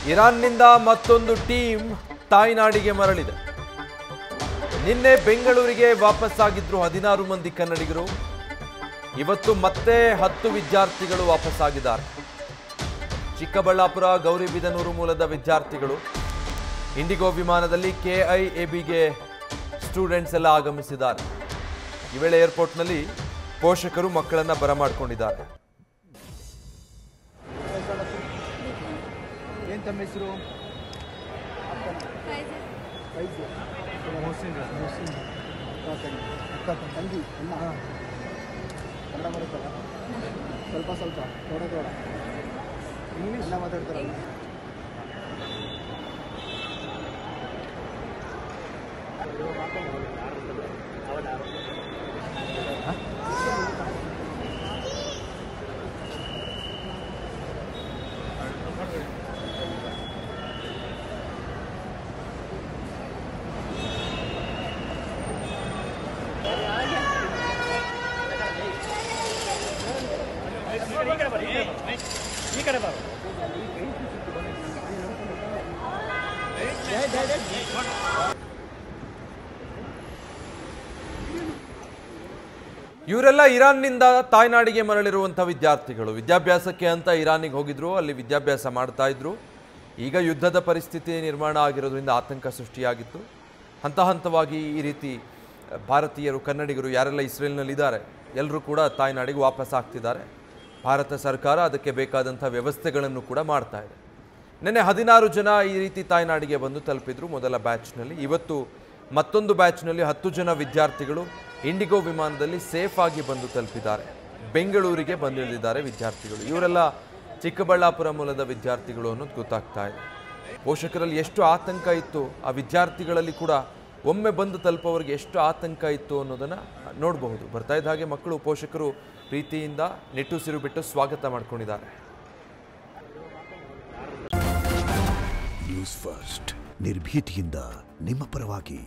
ಇರಾನ್ನಿಂದ ಮತ್ತೊಂದು ಟೀಮ್ ತಾಯ್ನಾಡಿಗೆ ಮರಳಿದೆ. ನಿನ್ನೆ ಬೆಂಗಳೂರಿಗೆ ವಾಪಸ್ಸಾಗಿದ್ರು 16 ಮಂದಿ ಕನ್ನಡಿಗರು. ಇವತ್ತು ಮತ್ತೆ 10 ವಿದ್ಯಾರ್ಥಿಗಳು ವಾಪಸ್ಸಾಗಿದ್ದಾರೆ. ಚಿಕ್ಕಬಳ್ಳಾಪುರ ಗೌರಿಬಿದನೂರು ಮೂಲದ ವಿದ್ಯಾರ್ಥಿಗಳು. ಇಂಡಿಗೋ ವಿಮಾನದಲ್ಲಿ KIABಗೆ ಸ್ಟೂಡೆಂಟ್ಸ್ ಎಲ್ಲ ಆಗಮಿಸಿದ್ದಾರೆ. ಈ ವೇಳೆ ಏರ್ಪೋರ್ಟ್ನಲ್ಲಿ ಪೋಷಕರು ಮಕ್ಕಳನ್ನ ಬರಮಾಡಿಕೊಂಡಿದ್ದಾರೆ. ಏನು ತಮ್ಮ ಹೆಸರು? ತಂಗಿ ಅಣ್ಣ ಕನ್ನಡ ಬರುತ್ತಲ್ಲ ಸ್ವಲ್ಪ ಸ್ವಲ್ಪ ಥೋಡ ಥೋಡ ಇಂಗ್ಲೀಷ್ ಎಲ್ಲ ಮಾತಾಡ್ತಾರಲ್ಲ. ಇವರೆಲ್ಲ ಇರಾನ್ನಿಂದ ತಾಯ್ನಾಡಿಗೆ ಮರಳಿರುವಂಥ ವಿದ್ಯಾರ್ಥಿಗಳು. ವಿದ್ಯಾಭ್ಯಾಸಕ್ಕೆ ಅಂತ ಇರಾನಿಗೆ ಹೋಗಿದ್ರು, ಅಲ್ಲಿ ವಿದ್ಯಾಭ್ಯಾಸ ಮಾಡ್ತಾ ಇದ್ರು. ಈಗ ಯುದ್ಧದ ಪರಿಸ್ಥಿತಿ ನಿರ್ಮಾಣ ಆಗಿರೋದ್ರಿಂದ ಆತಂಕ ಸೃಷ್ಟಿಯಾಗಿತ್ತು. ಹಂತ ಹಂತವಾಗಿ ಈ ರೀತಿ ಭಾರತೀಯರು ಕನ್ನಡಿಗರು ಯಾರೆಲ್ಲ ಇಸ್ರೇಲ್ನಲ್ಲಿದ್ದಾರೆ ಎಲ್ಲರೂ ಕೂಡ ತಾಯ್ನಾಡಿಗೆ ವಾಪಸ್ ಆಗ್ತಿದ್ದಾರೆ. ಭಾರತ ಸರ್ಕಾರ ಅದಕ್ಕೆ ಬೇಕಾದಂಥ ವ್ಯವಸ್ಥೆಗಳನ್ನು ಕೂಡ ಮಾಡ್ತಾ ಇದೆ. ನಿನ್ನೆ 16 ಜನ ಈ ರೀತಿ ತಾಯ್ನಾಡಿಗೆ ಬಂದು ತಲುಪಿದ್ರು ಮೊದಲ ಬ್ಯಾಚ್ನಲ್ಲಿ. ಇವತ್ತು ಮತ್ತೊಂದು ಬ್ಯಾಚ್ನಲ್ಲಿ 10 ಜನ ವಿದ್ಯಾರ್ಥಿಗಳು ಇಂಡಿಗೋ ವಿಮಾನದಲ್ಲಿ ಸೇಫ್ ಆಗಿ ಬಂದು ತಲುಪಿದ್ದಾರೆ. ಬೆಂಗಳೂರಿಗೆ ಬಂದಿಳಿದಿದ್ದಾರೆ ವಿದ್ಯಾರ್ಥಿಗಳು. ಇವರೆಲ್ಲ ಚಿಕ್ಕಬಳ್ಳಾಪುರ ಮೂಲದ ವಿದ್ಯಾರ್ಥಿಗಳು ಅನ್ನೋದು ಗೊತ್ತಾಗ್ತಾ ಇದೆ. ಪೋಷಕರಲ್ಲಿ ಎಷ್ಟು ಆತಂಕ ಇತ್ತು, ಆ ವಿದ್ಯಾರ್ಥಿಗಳಲ್ಲಿ ಕೂಡ ಒಮ್ಮೆ ಬಂದು ತಲುಪೋರಿಗೆ ಎಷ್ಟು ಆತಂಕ ಇತ್ತು ಅನ್ನೋದನ್ನು ನೋಡಬಹುದು. ಬರ್ತಾ ಇದ್ದ ಹಾಗೆ ಮಕ್ಕಳು ಪೋಷಕರು ಪ್ರೀತಿಯಿಂದ ನಿಟ್ಟುಸಿರು ಬಿಟ್ಟು ಸ್ವಾಗತ ಮಾಡ್ಕೊಂಡಿದ್ದಾರೆ. ನ್ಯೂಸ್ ಫಸ್ಟ್ ನಿರ್ಭೀತಿಯಿಂದ ನಿಮ್ಮ ಪರವಾಗಿ.